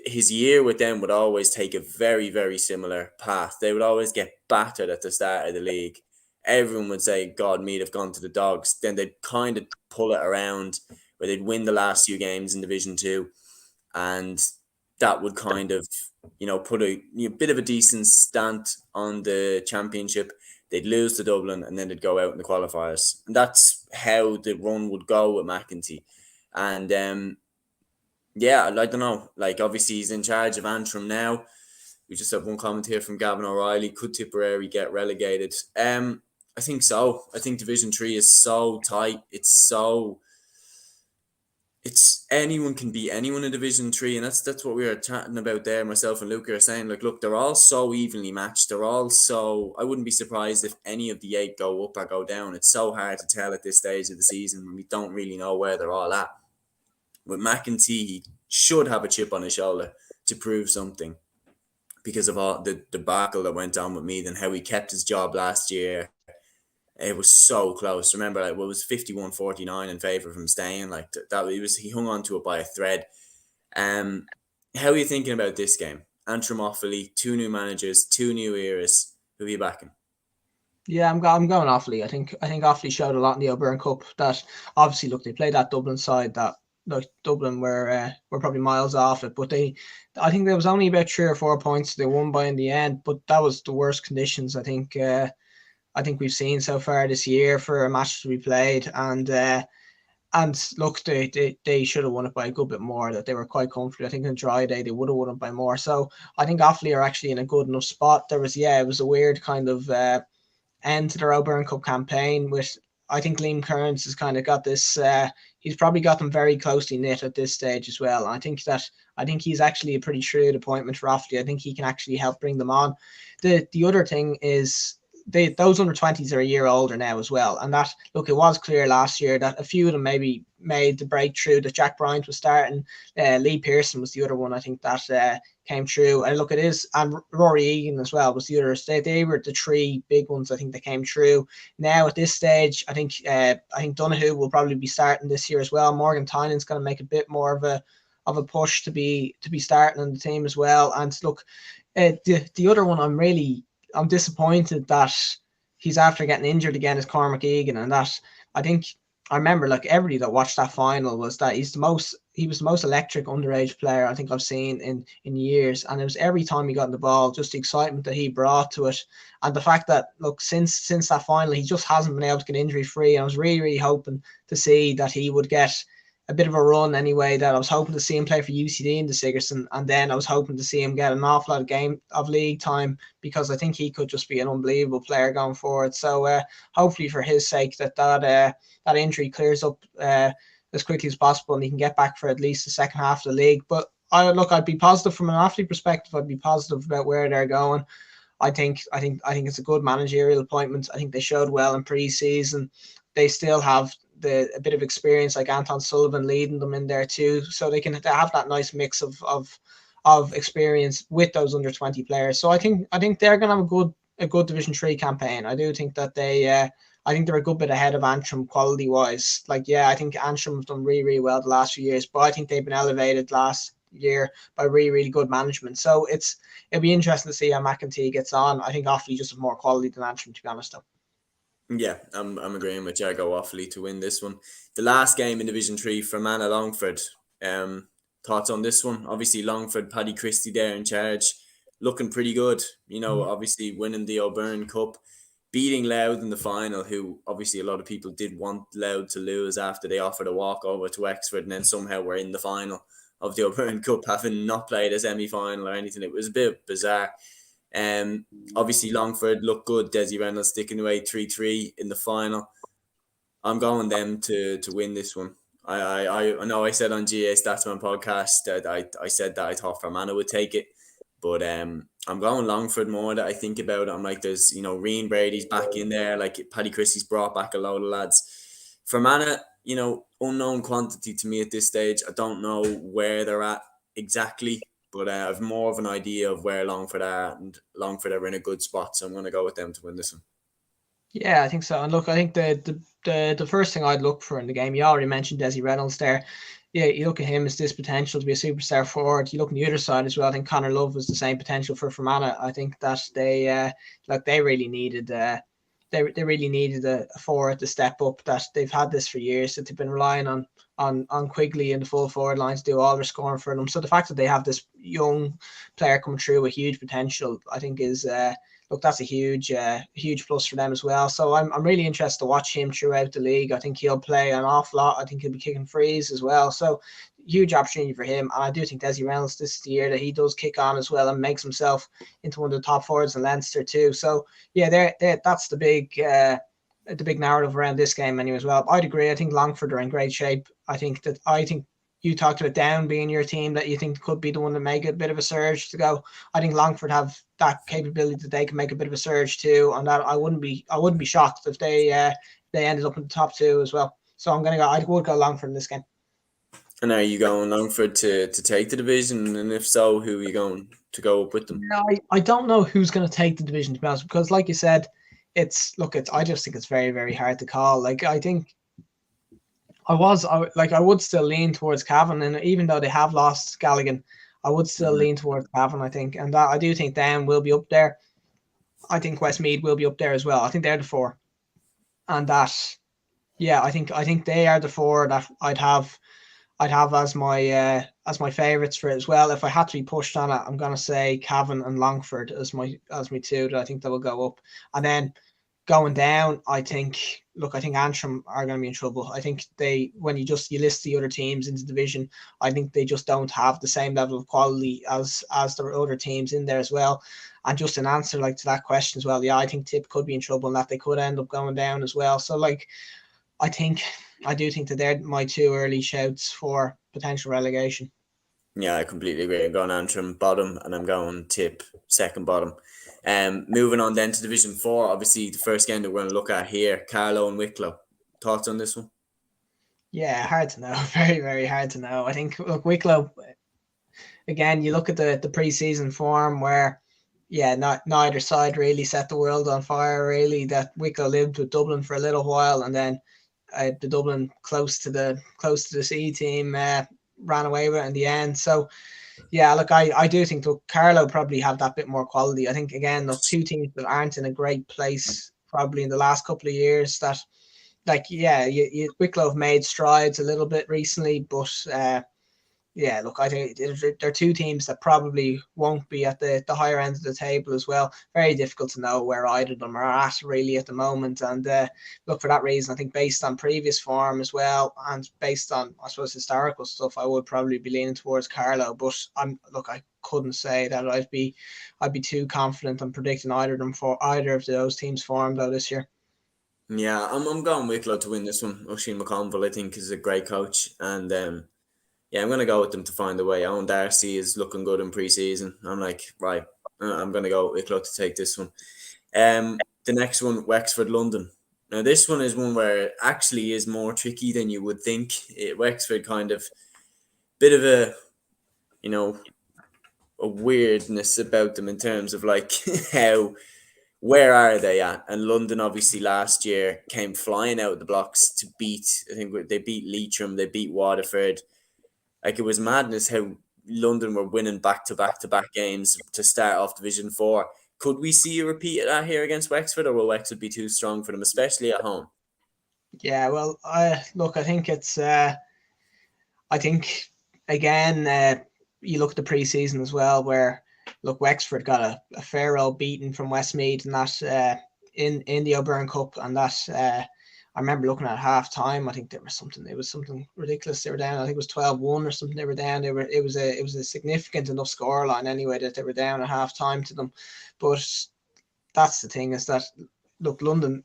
his year with them would always take a very, very similar path. They would always get battered at the start of the league. Everyone would say, God, Meath have gone to the dogs. Then they'd kind of pull it around where they'd win the last few games in Division 2. And that would kind of, put a bit of a decent stamp on the championship. They'd lose to Dublin and then they'd go out in the qualifiers. And that's how the run would go with McEntee. And yeah, I don't know. Like, obviously, he's in charge of Antrim now. We just have one comment here from Gavin O'Reilly. Could Tipperary get relegated? I think so. I think Division 3 is so tight. It's anyone can beat anyone in Division 3. And that's what we were chatting about there. Myself and Luke are saying, like, look, they're all so evenly matched. They're all so... I wouldn't be surprised if any of the 8 go up or go down. It's so hard to tell at this stage of the season when we don't really know where they're all at. With McEntee, he should have a chip on his shoulder to prove something because of all the debacle that went on with Meath and how he kept his job last year. It was so close. Remember, like, it was 51-49 in favour of him staying. Like he hung on to it by a thread. How are you thinking about this game? Antrim Offaly, 2 new managers, 2 new eras. Who are you backing? Yeah, I'm going Offaly. I think Offaly showed a lot in the O'Byrne Cup. That obviously, look, they played that Dublin side that. Like Dublin were probably miles off it, but I think there was only about 3 or 4 points they won by in the end, but that was the worst conditions I think we've seen so far this year for a match to be played, and look, they should have won it by a good bit more. That they were quite comfortable. I think on dry day they would have won it by more. So I think Offaly are actually in a good enough spot. It was a weird kind of end to their O'Byrne Cup campaign with. I think Liam Kearns has kind of got this. He's probably got them very closely knit at this stage as well. I think he's actually a pretty shrewd appointment for Offaly. I think he can actually help bring them on. The other thing is those under 20s are a year older now as well. And that, look, it was clear last year that a few of them maybe made the breakthrough. That Jack Bryant was starting. Lee Pearson was the other one. I think that came through. And look, it is, and Rory Egan as well was the other. They were the 3 big ones I think that came through. Now at this stage, I think Donoghue will probably be starting this year as well. Morgan Tynan's going to make a bit more of a push to be starting on the team as well. And look, the other one I'm disappointed that he's after getting injured again is Cormac Egan, and that I remember, like, everybody that watched that final was that he was the most electric underage player I think I've seen in years, and it was every time he got in the ball, just the excitement that he brought to it, and the fact that, look, since that final he just hasn't been able to get injury free. And I was really, really hoping to see that he would get a bit of a run anyway, that I was hoping to see him play for UCD in the Sigerson, and then I was hoping to see him get an awful lot of league time, because I think he could just be an unbelievable player going forward. So hopefully for his sake that injury clears up as quickly as possible and he can get back for at least the second half of the league. But I'd be positive from an Offaly perspective. I'd be positive about where they're going. I think it's a good managerial appointment. I think they showed well in pre-season. They still have a bit of experience, like Anton Sullivan leading them in there too, so they have that nice mix of experience with those under 20 players. So I think they're going to have a good Division 3 campaign. I do think that I think they're a good bit ahead of Antrim quality wise. Like, yeah, I think Antrim have done really, really well the last few years, but I think they've been elevated last year by really, really good management. So it'll be interesting to see how McEntee gets on. I think Offaly just have more quality than Antrim, to be honest though. Yeah, I'm agreeing with you. I go Offaly to win this one. The last game in Division 3 for Manor Longford. Thoughts on this one? Obviously, Longford, Paddy Christie there in charge, looking pretty good. Obviously winning the O'Byrne Cup, beating Louth in the final, who obviously a lot of people did want Louth to lose after they offered a walkover to Wexford, and then somehow we're in the final of the O'Byrne Cup, having not played a semi-final or anything. It was a bit bizarre. Obviously Longford looked good. Desi Reynolds sticking away 3-3 in the final. I'm going them to win this one. I know I said on GA Stats Man podcast that I said that I thought Fermanagh would take it, but I'm going Longford more that I think about it. I'm like, there's Reen Brady's back in there, like Paddy Christie's brought back a load of lads. Fermanagh, unknown quantity to me at this stage. I don't know where they're at exactly, but I have more of an idea of where Longford are, and Longford are in a good spot, so I'm going to go with them to win this one. Yeah, I think so. And look, I think the first thing I'd look for in the game, you already mentioned Desi Reynolds there. Yeah, you look at him as this potential to be a superstar forward. You look on the other side as well. I think Connor Love was the same potential for Fermanagh. I think that they really needed they really needed a forward to step up. That they've had this for years. That they've been relying on Quigley and the full forward line to do all their scoring for them. So the fact that they have this young player coming through with huge potential, I think is look, that's a huge plus for them as well. So I'm really interested to watch him throughout the league. I think he'll play an awful lot. I think he'll be kicking frees as well. So huge opportunity for him. And I do think Desi Reynolds, this is the year that he does kick on as well and makes himself into one of the top forwards in Leinster too. So yeah, that's the big narrative around this game anyway as well. I'd agree. I think Longford are in great shape. I think you talked about Down being your team that you think could be the one to make a bit of a surge to go. I think Longford have that capability that they can make a bit of a surge too, and that I wouldn't be shocked if they ended up in the top two as well. So I would go Longford in this game. And are you going Longford to take the division? And if so, who are you going to go up with them? No, I don't know who's going to take the division, to be honest, because like you said, I just think it's very, very hard to call. Like, I think I would still lean towards Cavan, and even though they have lost Galligan, I would still lean towards Cavan, I think. And I do think Down will be up there. I think Westmeath will be up there as well. I think they're the four. And that, yeah, I think they are the four that I'd have as my favourites for it as well. If I had to be pushed on it, I'm gonna say Cavan and Longford as my two that I think that will go up. And then going down, I think Antrim are going to be in trouble. I think when you list the other teams in the division, I think they just don't have the same level of quality as the other teams in there as well. And just an answer to that question as well, yeah, I think Tip could be in trouble and that they could end up going down as well. So I do think that they're my two early shouts for potential relegation. Yeah, I completely agree. I'm going Antrim bottom, and I'm going Tip second bottom. Moving on then to Division 4, obviously the first game that we're going to look at here, Carlow and Wicklow. Thoughts on this one? Yeah, hard to know. Very, very hard to know. I think, look, Wicklow, again, you look at the pre-season form where, yeah, neither side really set the world on fire, really. That Wicklow lived with Dublin for a little while, and then the Dublin close to the C team ran away with it in the end. So, yeah, look, I do think Carlow probably have that bit more quality. I think, again, those two teams that aren't in a great place probably in the last couple of years that, Wicklow have made strides a little bit recently, but yeah, look, I think they're two teams that probably won't be at the higher end of the table as well. Very difficult to know where either of them are at really at the moment. And look, for that reason, I think based on previous form as well, and based on, I suppose, historical stuff, I would probably be leaning towards Carlow. But I couldn't say that I'd be too confident on predicting either of those teams' form though this year. Yeah, I'm going Wicklow to win this one. Oisin McConville, I think, is a great coach, and yeah, I'm going to go with them to find a way. Owen Darcy is looking good in pre-season. I'm like, right, I'm going to go with Wicklow to take this one. The next one, Wexford London. Now, this one is one where it actually is more tricky than you would think. Wexford kind of bit of a weirdness about them in terms of like where are they at? And London obviously last year came flying out of the blocks to beat, I think they beat Leitrim, they beat Waterford. Like, it was madness how London were winning back-to-back games to start off Division 4. Could we see a repeat of that here against Wexford, or will Wexford be too strong for them, especially at home? Yeah, well, I think it's again, you look at the pre-season as well, where look, Wexford got a fair old beating from Westmeath and that in the O'Byrne Cup, and that I remember looking at half time. I think it was something ridiculous. They were down. I think it was 12-1 or something. They were down. It was a significant enough scoreline anyway that they were down at half time to them. But that's the thing, is that look, London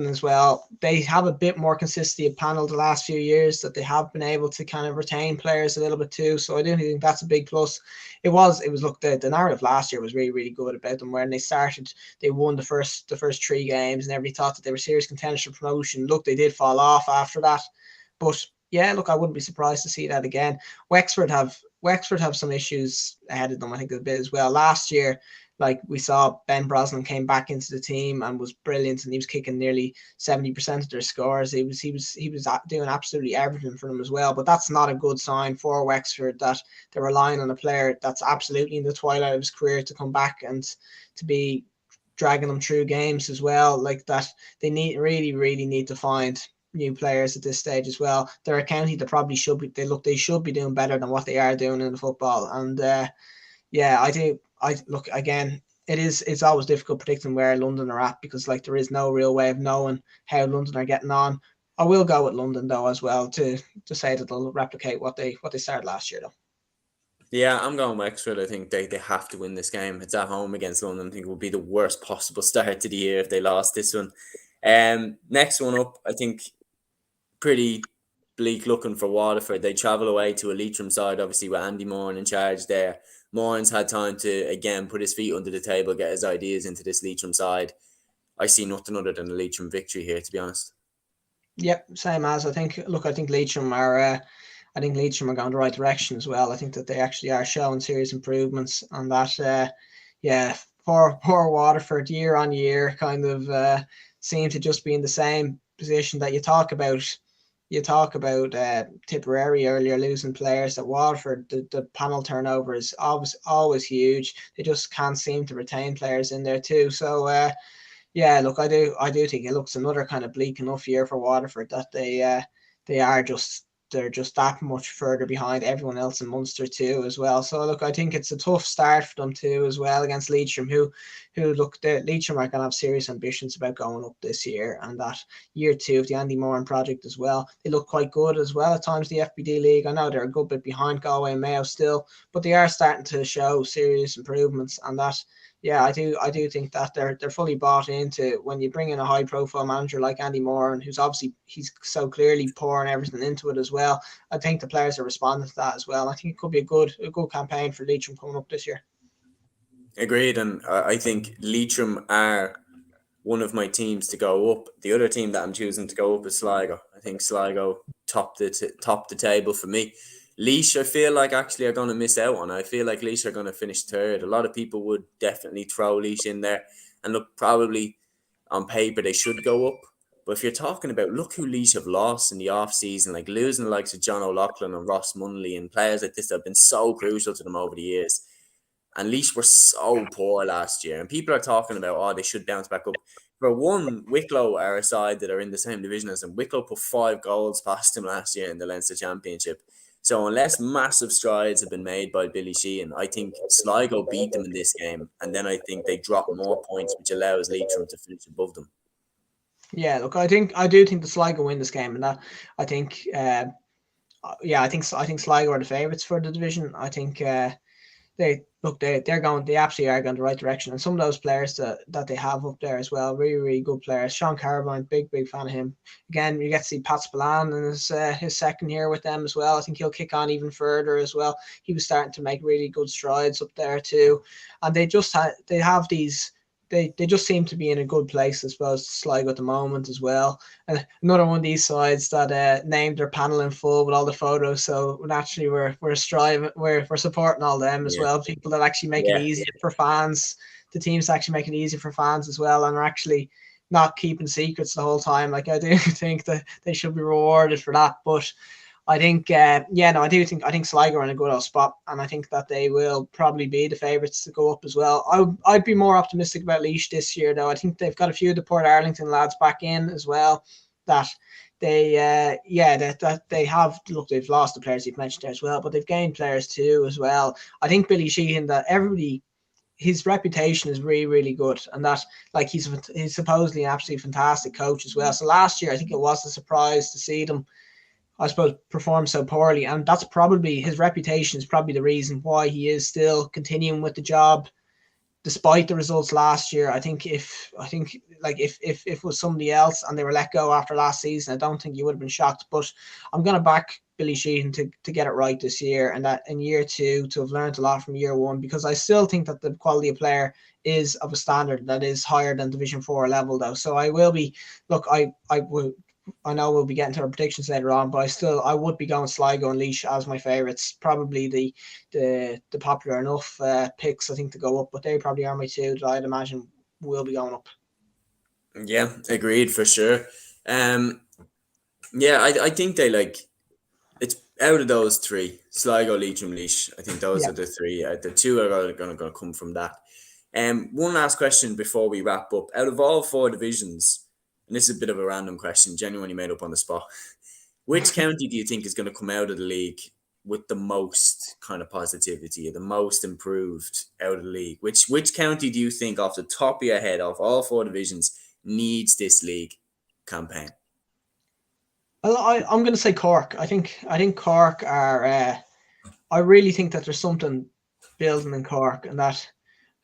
as well, they have a bit more consistency of panel the last few years, that they have been able to kind of retain players a little bit too. So I do think that's a big plus. It was look, the narrative last year was really, really good about them. When they started, they won the first 3 games and everybody thought that they were serious contenders for promotion. Look, they did fall off after that. But yeah, look, I wouldn't be surprised to see that again. Wexford have some issues ahead of them, I think, a bit as well. Last year, like we saw, Ben Brosnan came back into the team and was brilliant, and he was kicking nearly 70% of their scores. He was doing absolutely everything for them as well. But that's not a good sign for Wexford, that they're relying on a player that's absolutely in the twilight of his career to come back and to be dragging them through games as well. Like that, they really need to find new players at this stage as well. They're a county that probably should be. They should be doing better than what they are doing in the football. And yeah, I do. I look again. It's always difficult predicting where London are at, because like there is no real way of knowing how London are getting on. I will go with London though as well to say that they'll replicate what they started last year though. Yeah, I'm going Wexford. I think they have to win this game. It's at home against London. I think it would be the worst possible start to the year if they lost this one. Next one up, I think pretty bleak looking for Waterford. They travel away to a Leitrim side, obviously with Andy Moran in charge there. Moran's had time to, again, put his feet under the table, get his ideas into this Leitrim side. I see nothing other than a Leitrim victory here, to be honest. Yep, same as I think. Look, I think Leitrim are going the right direction as well. I think that they actually are showing serious improvements, and that yeah, poor Waterford year on year kind of seem to just be in the same position that you talk about. You talk about Tipperary earlier losing players. At Waterford, the panel turnover is always huge. They just can't seem to retain players in there too. So yeah, look, I do think it looks another kind of bleak enough year for Waterford, that they're just that much further behind everyone else in Munster too as well. So look, I think it's a tough start for them too as well against Leitrim, who look, Leitrim are going to have serious ambitions about going up this year, and that year 2 of the Andy Moran project as well. They look quite good as well at times, the FBD League. I know they're a good bit behind Galway and Mayo still, but they are starting to show serious improvements, and that. Yeah, I do think that they're fully bought into, when you bring in a high profile manager like Andy Moran, who's obviously, he's so clearly pouring everything into it as well. I think the players are responding to that as well. I think it could be a good campaign for Leitrim coming up this year. Agreed, and I think Leitrim are one of my teams to go up. The other team that I'm choosing to go up is Sligo. I think Sligo top the table for me. Laois, I feel like actually are going to miss out on. I feel like Laois are going to finish third. A lot of people would definitely throw Laois in there. And look, probably on paper they should go up. But if you're talking about, look who Laois have lost in the off-season, like losing the likes of John O'Loughlin and Ross Munley and players like this that have been so crucial to them over the years. And Laois were so poor last year. And people are talking about, oh, they should bounce back up. For one, Wicklow are a side that are in the same division as them. Wicklow put 5 goals past them last year in the Leinster Championship. So unless massive strides have been made by Billy Sheehan, I think Sligo beat them in this game. And then I think they drop more points, which allows Leitrim to finish above them. Yeah, look, I do think the Sligo win this game, and that I think I think Sligo are the favourites for the division. I think they absolutely are going the right direction, and some of those players that they have up there as well, really good players. Sean Carbine, big fan of him. Again, you get to see Pat Spillane in his second year with them as well. I think he'll kick on even further as well. He was starting to make really good strides up there too, and they just have these. They just seem to be in a good place, I suppose, Sligo at the moment as well. And another one of these sides that named their panel in full with all the photos. So naturally, we're striving, we're supporting all them as well. People that actually make it easier for fans. The teams actually make it easier for fans as well, and are actually not keeping secrets the whole time. Like, I do think that they should be rewarded for that. But I think, I think Sligo are in a good old spot, and I think that they will probably be the favourites to go up as well. I'd be more optimistic about Laois this year, though. I think they've got a few of the Port Arlington lads back in as well. That they, that they have. Look, they've lost the players you've mentioned there as well, but they've gained players too as well. I think Billy Sheehan, that everybody, his reputation is really good, and that like he's supposedly an absolutely fantastic coach as well. So last year, I think it was a surprise to see them, I suppose, perform so poorly, and that's probably, his reputation is probably the reason why he is still continuing with the job despite the results last year, I think if it was somebody else and they were let go after last season, I don't think you would have been shocked. But I'm going to back Billy Sheehan to get it right this year, and that in year two to have learned a lot from year one, because I still think that the quality of player is of a standard that is higher than Division 4 level, though. So I will be, look, I know we'll be getting to our predictions later on, but I would be going Sligo and Laois as my favourites. Probably the popular enough picks, I think, to go up, but they probably are my two that I'd imagine will be going up. Yeah, agreed for sure. Yeah, I think they it's out of those three, Sligo, Leitrim, Laois. I think those are the three. The two are going to come from that. One last question before we wrap up. Out of all four divisions, and this is a bit of a random question, genuinely made up on the spot, which county do you think is going to come out of the league with the most kind of positivity, the most improved out of the league? Which county do you think, off the top of your head, of all four divisions, needs this league campaign? Well, I'm going to say Cork. I think Cork are. I really think that there's something building in Cork, and that,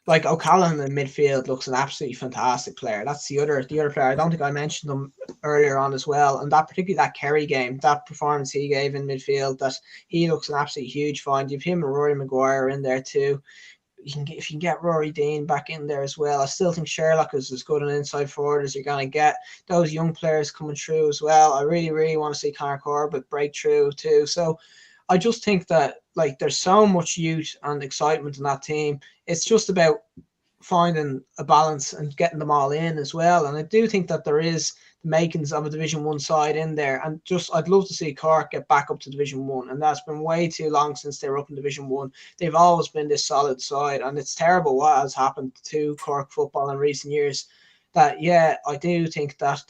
like, O'Callaghan in midfield looks an absolutely fantastic player. That's the other player. I don't think I mentioned him earlier on as well. And that, particularly that Kerry game, that performance he gave in midfield, that he looks an absolutely huge find. You've him and Rory Maguire in there too. If you can get Rory Dean back in there as well, I still think Sherlock is as good an inside forward as you're going to get. Those young players coming through as well. I really, really want to see Conor Corbett break through too. So I just think that, like, there's so much youth and excitement in that team. It's just about finding a balance and getting them all in as well. And I do think that there is the makings of a Division 1 side in there. And just, I'd love to see Cork get back up to Division 1. And that's been way too long since they were up in Division 1. They've always been this solid side. And it's terrible what has happened to Cork football in recent years. That, yeah, I do think that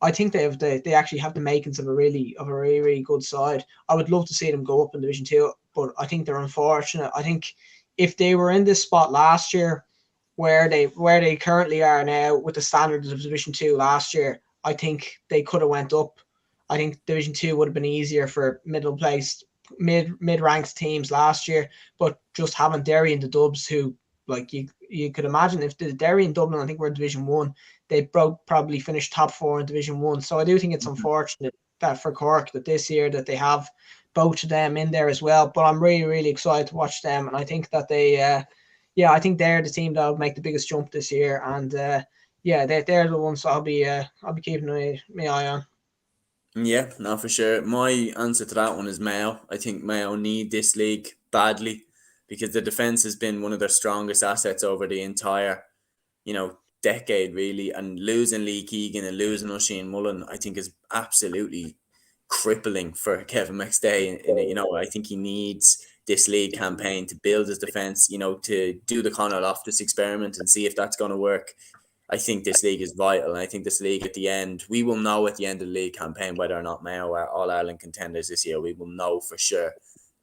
I think they actually have the makings of a really, really good side. I would love to see them go up in Division 2, but I think they're unfortunate. I think if they were in this spot last year, where they currently are now with the standards of Division 2 last year, I think they could have went up. I think Division 2 would have been easier for mid-ranked teams last year, but just having Derry and the Dubs, who, like, you could imagine if the Derry and Dublin, I think, were in Division 1, they probably finished top 4 in Division 1. So I do think it's unfortunate that for Cork that this year that they have both of them in there as well. But I'm really, really excited to watch them. And I think that I think they're the team that will make the biggest jump this year. And they're the ones I'll be keeping my eye on. Yeah, no, for sure. My answer to that one is Mayo. I think Mayo need this league badly because the defence has been one of their strongest assets over the entire, decade, really. And losing Lee Keegan and losing Oisin Mullen, I think, is absolutely crippling for Kevin McStay. I think he needs this league campaign to build his defence, to do the Conor Loftus experiment and see if that's going to work. I think this league is vital. And I think this league at the end, we will know at the end of the league campaign whether or not Mayo are All-Ireland contenders this year. We will know for sure.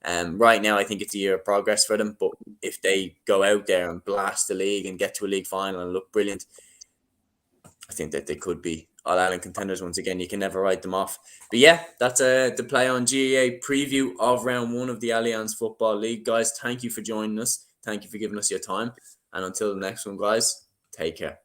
Right now, I think it's a year of progress for them. But if they go out there and blast the league and get to a league final and look brilliant, I think that they could be All-Ireland contenders once again. You can never write them off. But yeah, that's the Play on GAA preview of round 1 of the Allianz Football League. Guys, thank you for joining us. Thank you for giving us your time. And until the next one, guys, take care.